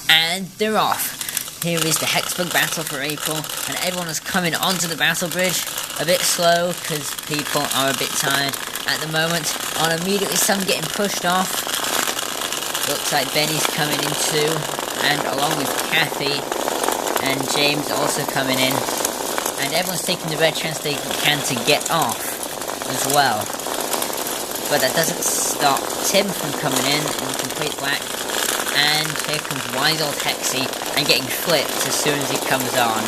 And they're off. Here is the hexbug battle for April, and everyone is coming onto the battle bridge a bit slow because people are a bit tired at the moment. On immediately some getting pushed off. Looks like Benny's coming in too, and along with Kathy and James also coming in, and everyone's taking the red chance they can to get off as well. But that doesn't stop Tim from coming in complete black. And here comes wise old Hexy and getting flipped as soon as he comes on.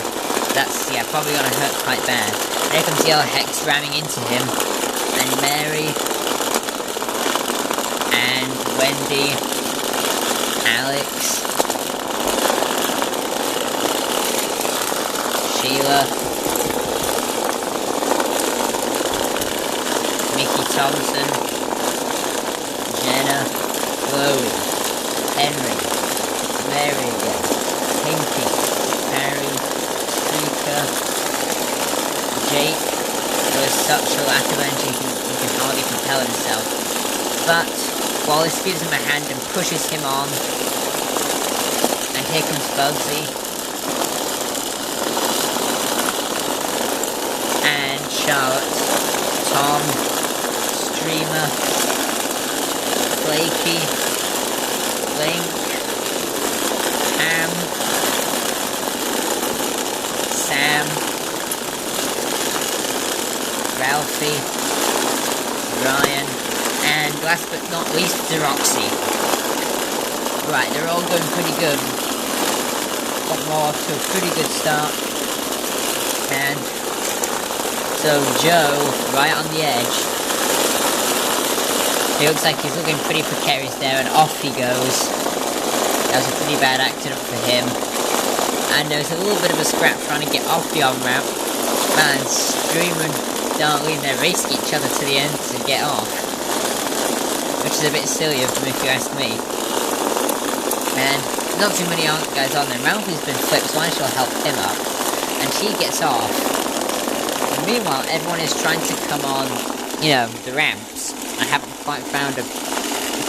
That's, yeah, probably gonna hurt quite bad. And here comes yellow Hex ramming into him. And Mary. And Wendy. Alex. Sheila. Mickey Thompson. Jenna. Chloe. Henry, Mary again, Pinky, Harry, Streaker, Jake. There was such a lack of energy he can hardly propel himself. But Wallace gives him a hand and pushes him on. And here comes Bugsy. And Charlotte, Tom, Streamer, Flaky, Link, Ham, Sam, Ralphie, Ryan, and last but not least, Roxy. Right, they're all going pretty good. Got more off to a pretty good start. And so Joe, right on the edge. He looks like he's looking pretty precarious there, and off he goes. That was a pretty bad accident for him. And there's a little bit of a scrap trying to get off the on-ramp. Man, Streamer and Darlene, they're racing each other to the end to get off. Which is a bit silly of them if you ask me. And not too many guys on there. Ralphie's been flipped, so I shall help him up. And she gets off. And meanwhile, everyone is trying to come on, you know, the ramps. I haven't quite found a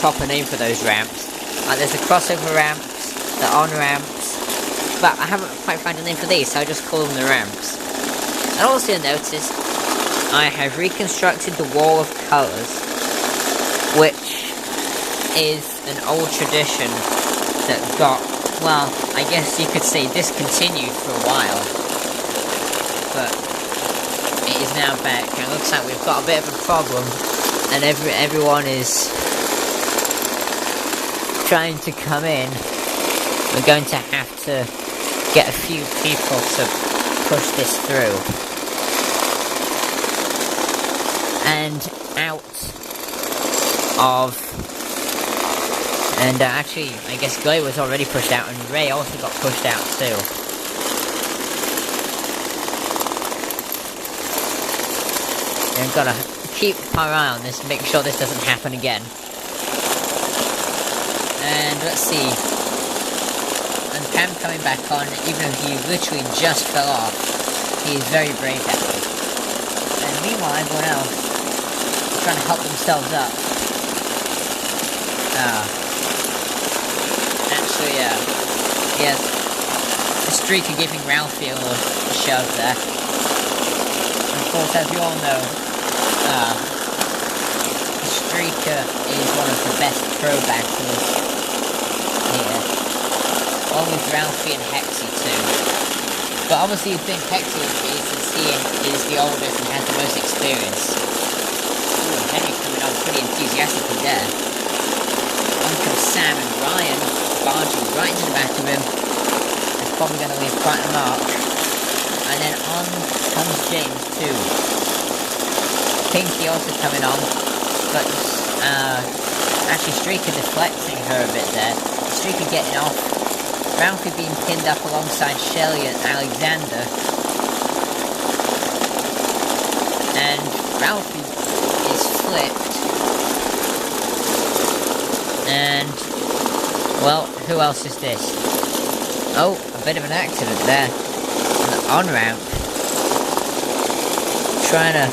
proper name for those ramps. There's the crossover ramps, the on-ramps, but I haven't quite found a name for these, so I just call them the ramps. And also notice, I have reconstructed the wall of colours, which is an old tradition that got, well, I guess you could say discontinued for a while, but it is now back, and it looks like we've got a bit of a problem. And everyone is trying to come in. We're going to have to get a few people to push this through. And out of... And actually, I guess Gray was already pushed out, and Ray also got pushed out too. And I've got to keep our eye on this and make sure this doesn't happen again. And let's see. And Cam coming back on, even though he literally just fell off, he is very brave that way. And meanwhile, everyone else is trying to help themselves up. Actually, yes, the streaker giving Ralphie a little shove there. And of course, as you all know, Streaker is one of the best pro battlers here, along with Ralphie and Hexy too. But obviously the thing Hexy is he is the oldest and has the most experience. Ooh, Henry coming on pretty enthusiastically there. On comes Sam and Ryan, barging right into the back of him. It's probably going to leave quite a mark. And then on comes James too. Pinky also coming on, but actually Streaker deflecting her a bit there. Streaker getting off. Ralphie being pinned up alongside Shelly and Alexander. And Ralphie is flipped. And, well, who else is this? Oh, a bit of an accident there. On the on-ramp. Trying to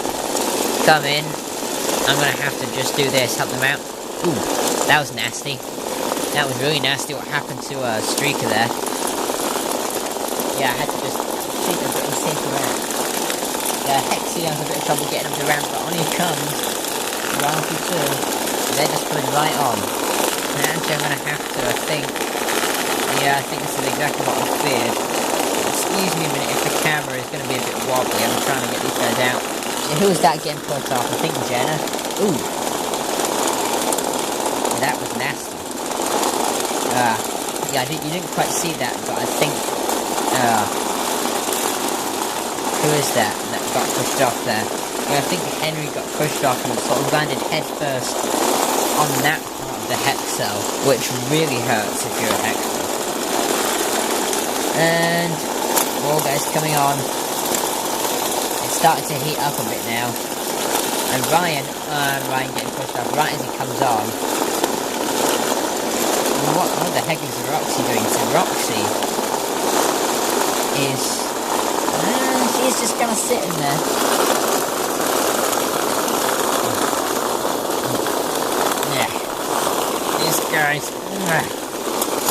come in. I'm gonna have to just do this, help them out. Ooh, that was nasty. That was really nasty what happened to Streaker there. Yeah, I had to just take a bit of a safer route. Hexy has a bit of trouble getting up the ramp, but on he comes. Round 2. They're just coming right on. And actually I'm gonna have to, I think. Yeah, I think this is exactly what I feared. Excuse me a minute if the camera is gonna be a bit wobbly. I'm trying to get these guys out. So who was that getting put off? I think Jenna. Ooh. That was nasty. Yeah, you didn't quite see that, but I think, who is that got pushed off there? Yeah, I think Henry got pushed off and sort of landed head first on that part of the hex cell, which really hurts if you're a hexbug. And more guys coming on. It's starting to heat up a bit now. And Ryan getting pushed off right as he comes on. What the heck is Roxy doing? So Roxy is... she's just kind of sitting there. Yeah. These guys...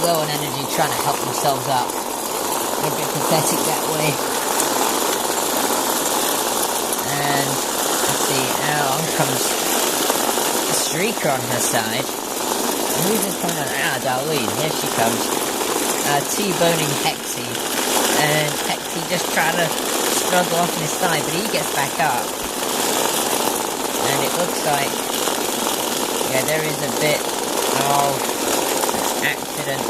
low on energy, trying to help themselves up. A bit pathetic that way. And... let's see, on comes a Streaker on her side. Who's this coming on? Darlene, here she comes. T-boning Hexy. And Hexy just trying to struggle off on his side, but he gets back up. And it looks like, yeah, there is a bit of accident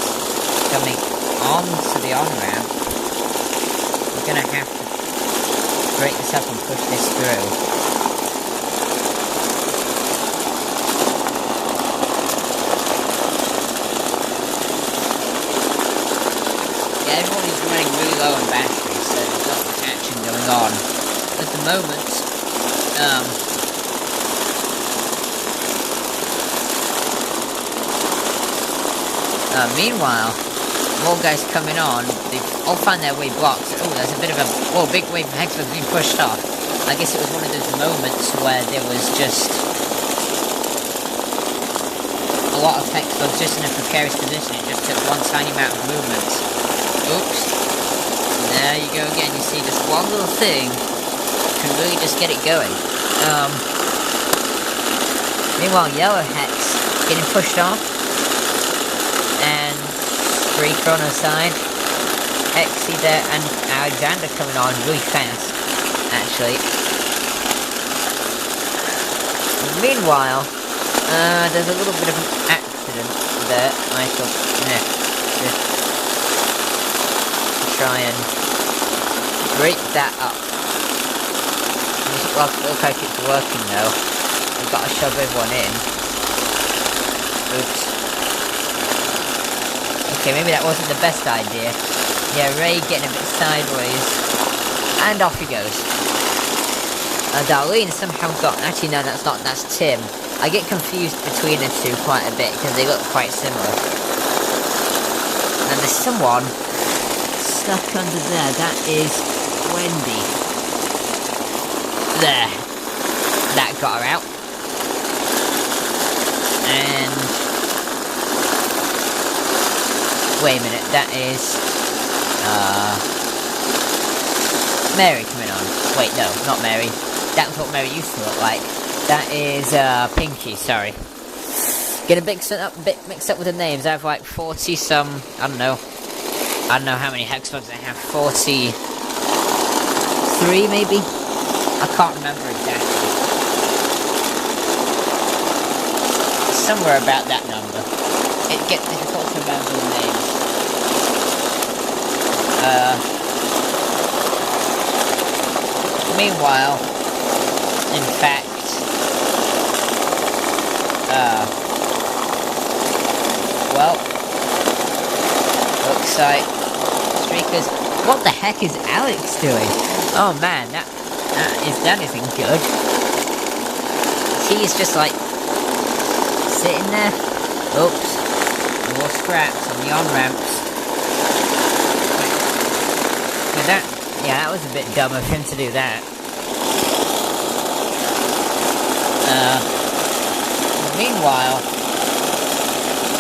coming onto the on-ramp. We're gonna have to break this up and push this through. Everybody's running really low on batteries, so there's not much action going on. At the moment, meanwhile, more guys coming on, they've all found their way blocked. Oh, there's a bit of a, big wave of hexbugs being pushed off. I guess it was one of those moments where there was just a lot of hexbugs just in a precarious position. It just took one tiny amount of movement. Oops. There you go again. You see, just one little thing can really just get it going. Meanwhile, Yellow Hex getting pushed off. And Streaker on her side. Hexy there, and Alexander coming on really fast, actually. Meanwhile, there's a little bit of an accident there. I thought, just try and break that up. Well, it looks like it's working though. We've got to shove everyone in. Oops. Okay, maybe that wasn't the best idea. Yeah, Ray getting a bit sideways. And off he goes. Darlene somehow got... Actually, no, that's not. That's Tim. I get confused between the two quite a bit because they look quite similar. And there's someone stuck under there. That is Wendy. There. That got her out. And... wait a minute. That is... Mary coming on. Wait, no, not Mary. That's what Mary used to look like. That is, Pinky, sorry. Get a bit mixed up with the names. I have like 40 some, I don't know how many hexbugs I have. 43 maybe? I can't remember exactly. Somewhere about that number. It gets difficult to remember the names. Meanwhile, in fact, well, looks like Streakers. What the heck is Alex doing? Oh man, that isn't good. He's just like sitting there. Oops, more scraps on the on-ramps. Yeah, that was a bit dumb of him to do that. Meanwhile,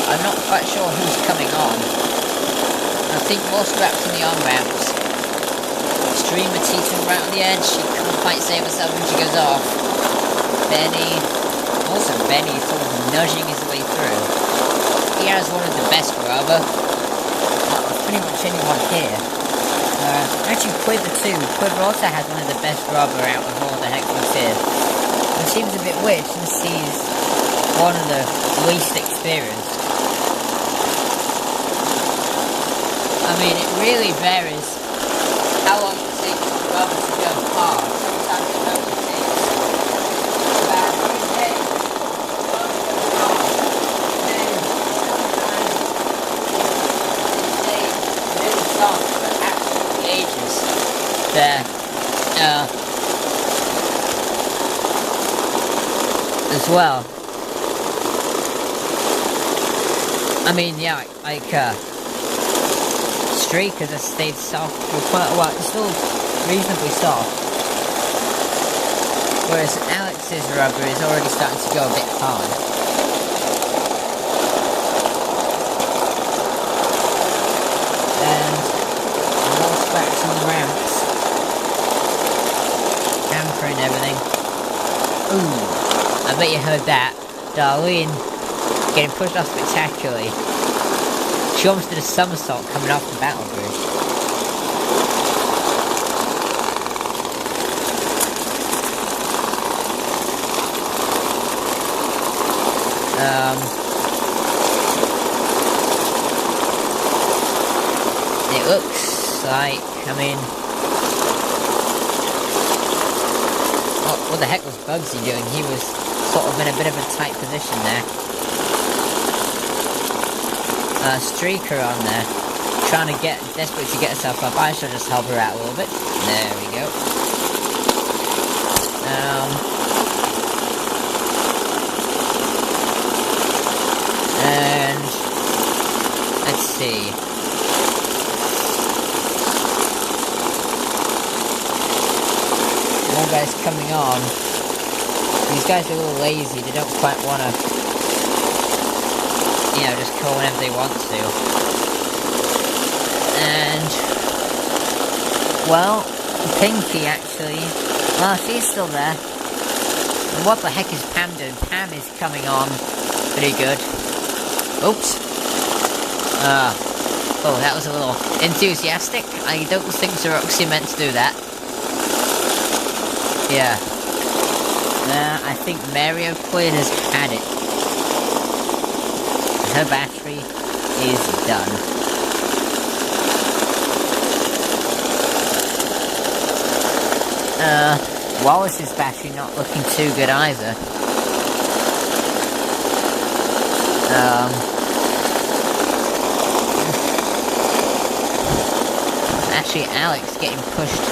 I'm not quite sure who's coming on. I think more strapped in the on-ramps. Streamer teetering right on the edge. She can't quite save herself when she goes off. Benny sort of nudging his way through. He has one of the best rubber. Pretty much anyone here. Actually Quiver too. Quiver also has one of the best rubber out of all the hexbugs here. It seems a bit weird since he's one of the least experienced. I mean, it really varies how long it takes the rubber to go hard. Sometimes it only takes about 3 days. Then sometimes it stays really soft for absolutely ages. There. As well. I mean, yeah, like, Streakers has stayed soft for quite a while. It's still reasonably soft. Whereas Alex's rubber is already starting to go a bit hard. And more scratch on the ramps. Hampering everything. Ooh. I bet you heard that. Darlene getting pushed off spectacularly. She almost did a somersault coming off the battle bridge. It looks like, I mean, what the heck was Bugsy doing? He was sort of in a bit of a tight position there. Streaker on there, trying to get, desperate to get herself up. I should just help her out a little bit. There we go. And let's see. More guys coming on. These guys are a little lazy. They don't quite want to, you know, just call whenever they want to. And, well, Pinky actually, well, she's still there. And what the heck is Pam doing? Pam is coming on pretty good. Oops. Oh, that was a little enthusiastic. I don't think Sir Roxy meant to do that. Yeah. I think Mario Quinn has had it. Her battery is done. Wallace's battery not looking too good either. Actually, Alex getting pushed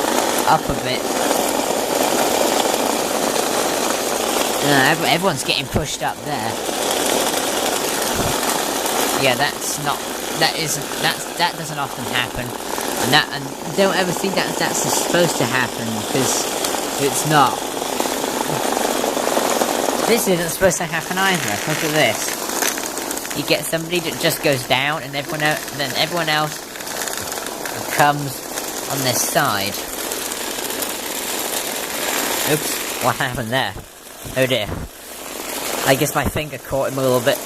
up a bit. Everyone's getting pushed up there. Yeah, that doesn't often happen, and don't ever think that's supposed to happen, because it's not. This isn't supposed to happen either. Look at this. You get somebody that just goes down, and then everyone else comes on this side. Oops, what happened there? Oh dear. I guess my finger caught him a little bit.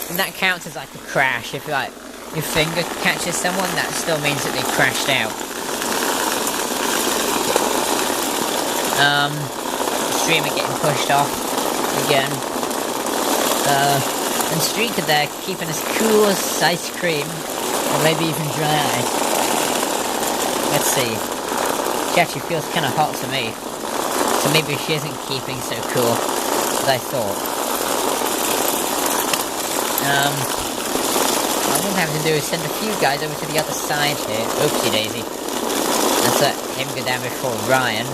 And that counts as like a crash. If like your finger catches someone, that still means that they crashed out. Streamer getting pushed off again. And Streaker there keeping as cool as ice cream, or maybe even dry ice. Let's see. She actually feels kind of hot to me, so maybe she isn't keeping so cool as I thought. What I'm going to have to do is send a few guys over to the other side here. Oopsie daisy. Let's let him go down before Ryan.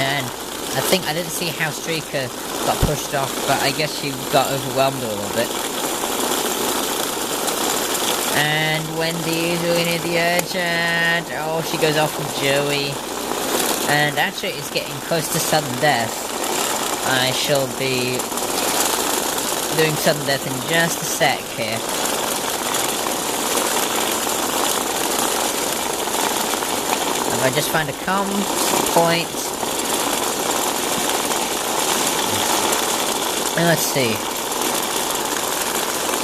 And I think I didn't see how Streaker got pushed off, but I guess she got overwhelmed a little bit. And Wendy is really near the edge, and oh, she goes off with Joey. And actually, it's getting close to sudden death. I shall be doing sudden death in just a sec here. If I just find a calm point. And let's see.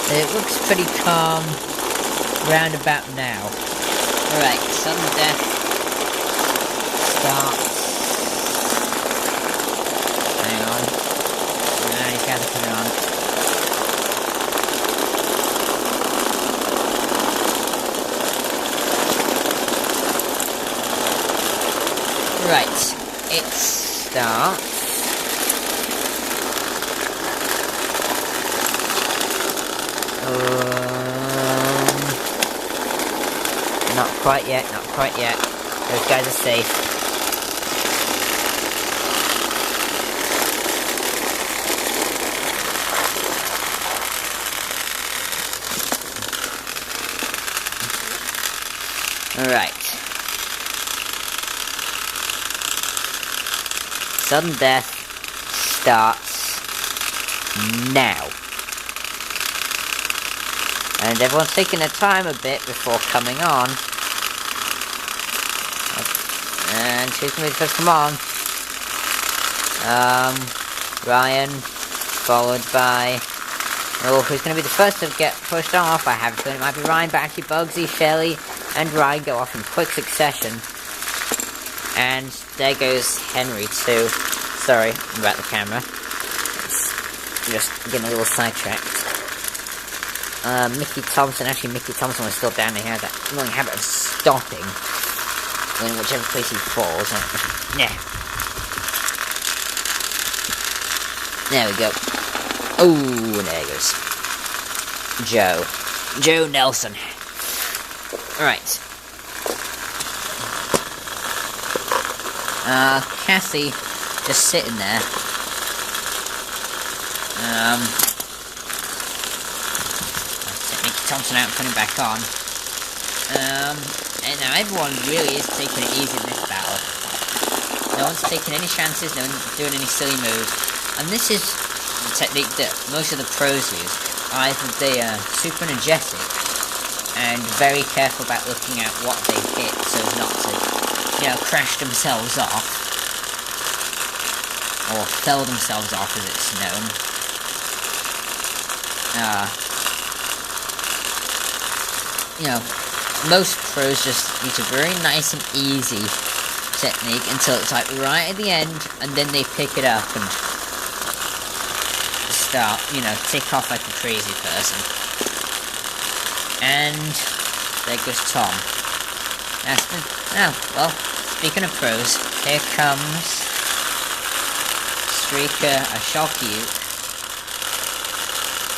It looks pretty calm round about now. Alright, sudden death starts. Hang on. Now you gotta put it on. Right, it starts. Not quite yet, not quite yet. Those guys are safe. Alright. Sudden death starts now. And everyone's taking their time a bit before coming on. And who's going to be the first to come on? Ryan, followed by... Oh, who's going to be the first to get pushed off? I have a feeling it might be Ryan, but actually Bugsy, Shelly, and Ryan go off in quick succession. And there goes Henry too. Sorry about the camera. It's just getting a little sidetracked. Mickey Thompson, actually Mickey Thompson was still down there. He had that annoying habit of stopping in whichever place he falls. Yeah. There we go. Oh, there he goes. Joe Nelson. Alright. Cassie just sitting there. Thompson out and putting back on. And now everyone really is taking it easy in this battle. No one's taking any chances, no one's doing any silly moves. And this is the technique that most of the pros use. Either they are super energetic and very careful about looking at what they hit so as not to, you know, crash themselves off. Or fell themselves off as it's known. You know, most pros just use a very nice and easy technique until it's like right at the end, and then they pick it up and start, you know, tick off like a crazy person. And there goes Tom. Aston. Oh, well, speaking of pros, here comes Streaker, a Shockute,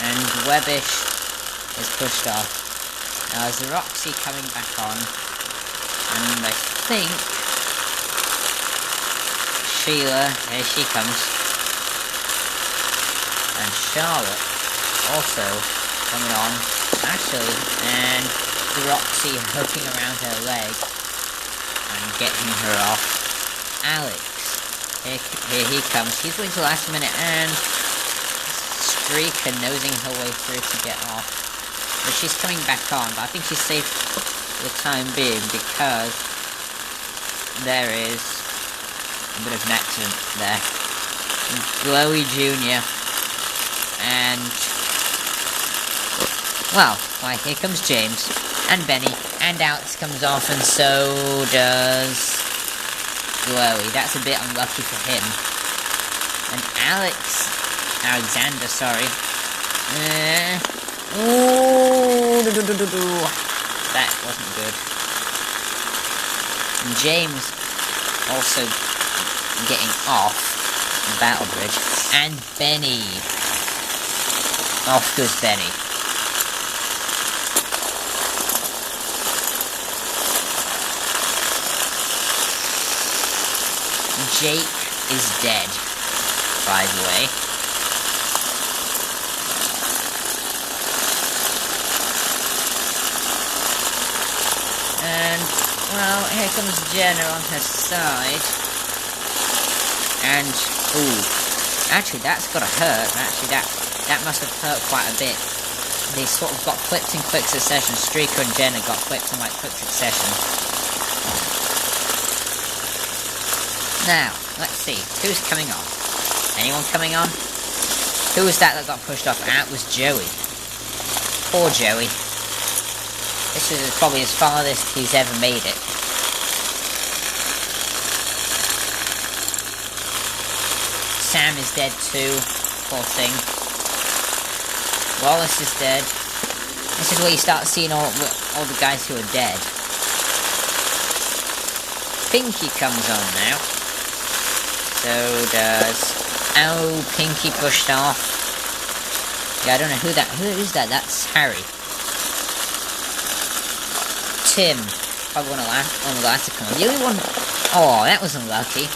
and Webbish is pushed off. Now there's the Roxy coming back on, and I think Sheila, here she comes, and Charlotte also coming on, actually, and the Roxy hooking around her leg and getting her off. Alex, here he comes, he's waiting till the last minute, and Streaker nosing her way through to get off. But she's coming back on, but I think she's safe for the time being because there is a bit of an accident there. Glowy Jr. and... well, why, here comes James, and Benny, and Alex comes off, and so does Glowy. That's a bit unlucky for him. And Alexander, sorry. Ooh, that wasn't good. And James also getting off the battle bridge. And Benny. Off goes Benny. Jake is dead, by the way. And, well, here comes Jenna on her side. And, ooh, actually that's gotta hurt. Actually that That must have hurt quite a bit. They sort of got clipped in quick succession. Streaker and Jenna got clipped in like quick succession. Now, let's see. Who's coming on? Anyone coming on? Who was that got pushed off? That was Joey. Poor Joey. This is probably as farthest he's ever made it. Sam is dead too. Poor thing. Wallace is dead. This is where you start seeing all the guys who are dead. Pinky comes on now. So does... Oh, Pinky pushed off. Yeah, I don't know who is that? That's Harry. Tim. Probably one of the last to come on. The only one... Oh, that was unlucky.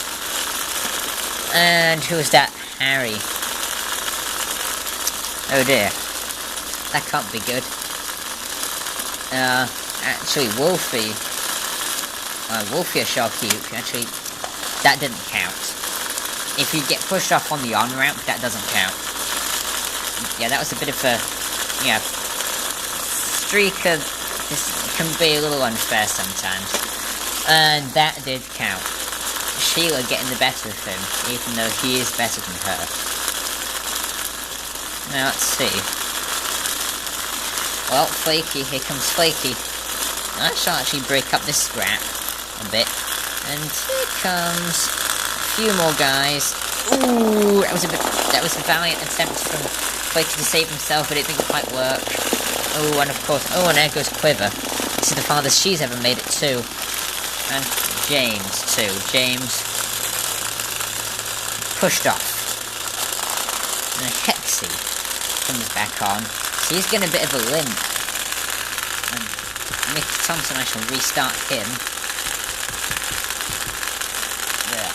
And who is that? Harry. Oh dear. That can't be good. Actually, Wolfie. Wolfie or Sharky. Actually, that didn't count. If you get pushed off on the on-ramp, that doesn't count. Yeah, that was a bit of a... Yeah. Streaker... This can be a little unfair sometimes. And that did count. Sheila getting the better of him, even though he is better than her. Now, let's see. Well, Flaky, here comes Flaky. I shall actually break up this scrap a bit. And here comes a few more guys. Ooh, that was a valiant attempt from Flaky to save himself, but it didn't quite work. Oh, and of course, oh, and there goes Quiver. This is the farthest she's ever made it too. And James too. James pushed off. And Hexy comes back on. So he's getting a bit of a limp. And Mickey Thompson, I shall restart him. There.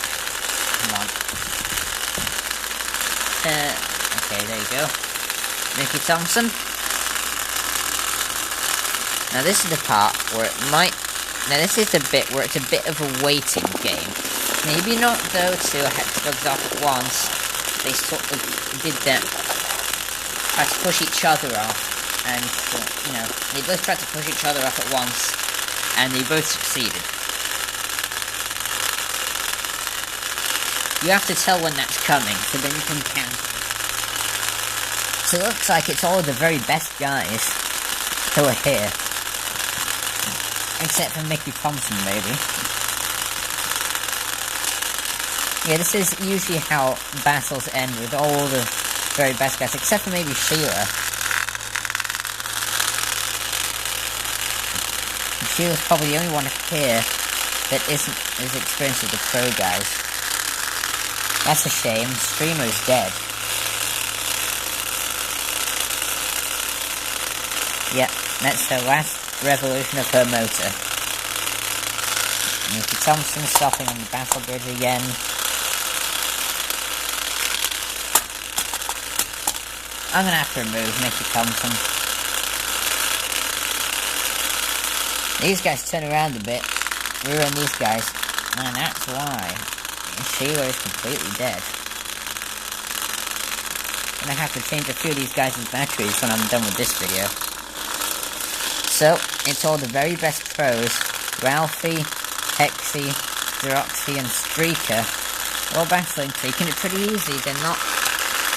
Come on. Okay, there you go. Mickey Thompson. Now this is the part where it might... Now this is the bit where it's a bit of a waiting game. Maybe not though to hexbugs off at once. They sort of did that. Tried to push each other off. And, you know, they both tried to push each other off at once. And they both succeeded. You have to tell when that's coming, so then you can count. So it looks like it's all the very best guys who are here. Except for Mickey Thompson, maybe. Yeah, this is usually how battles end, with all the very best guys, except for maybe Sheila. And Sheila's probably the only one here that isn't as experienced as the pro guys. That's a shame. Streamer's dead. Yep, that's her last revolution of her motor. Mickey Thompson stopping on the battle bridge again. I'm gonna have to remove Mickey Thompson. These guys turn around a bit, ruin these guys, and that's why Sheila is completely dead. I'm gonna have to change a few of these guys' batteries when I'm done with this video. So, it's all the very best pros, Ralphie, Hexy, Xeroxy, and Streaker, all battling, taking it pretty easy. They're not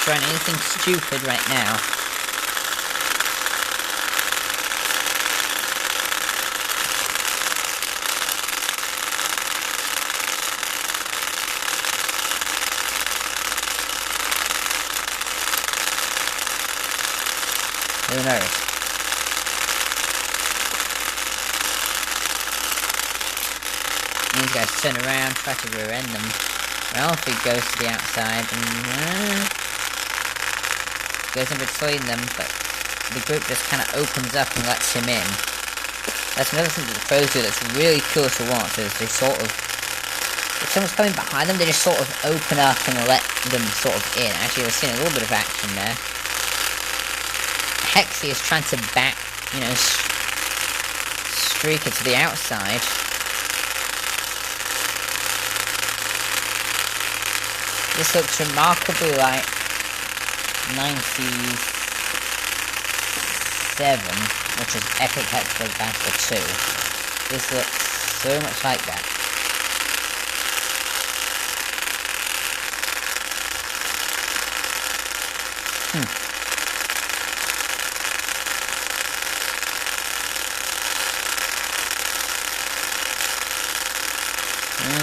trying anything stupid right now. Who knows? These guys turn around, try to rear end them. Ralphie goes to the outside and goes in between them, but the group just kind of opens up and lets him in. That's another thing that the pros do that's really cool to watch, is they sort of... If someone's coming behind them, they just sort of open up and let them sort of in. Actually, we're seeing a little bit of action there. Hexy is trying to back, you know, Streaker to the outside. This looks remarkably like 97, which is Epic Hexbug Battle 2. This looks so much like that.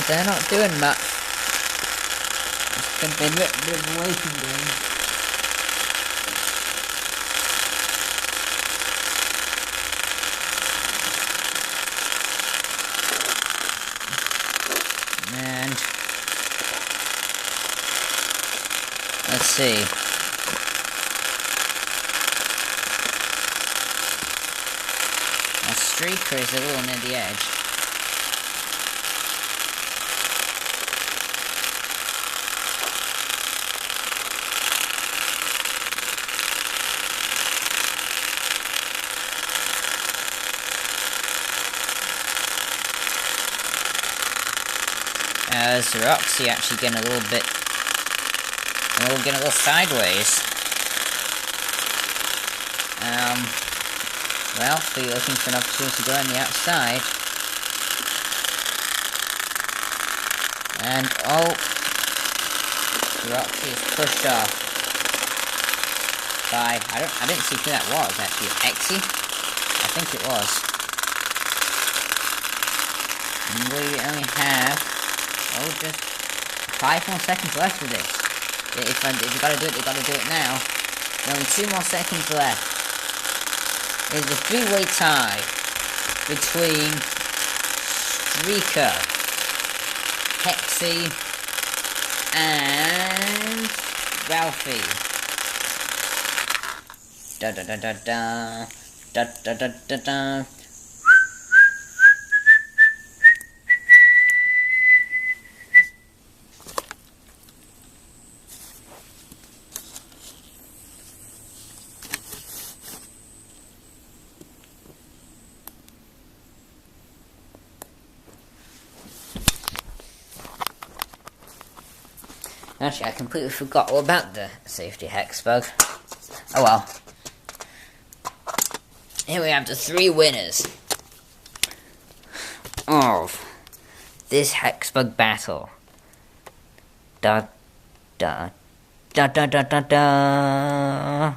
They're not doing much. It's going to be a bit of a waiting game. And let's see. Our streaker is a little near the edge. As Roxy actually getting a little sideways. Ralphie looking for an opportunity to go on the outside. And Roxy is pushed off by I didn't see who that was actually. Exy? I think it was. And we only have just 5 more seconds left of this. If you gotta do it, you gotta do it now. Only 2 more seconds left. There's a 3-way tie between Streaker, Hexy, and Ralphie. Da da da da da da da da da da. Actually, I completely forgot all about the safety hexbug. Oh well. Here we have the 3 winners of this hexbug battle. Da da da da da da da.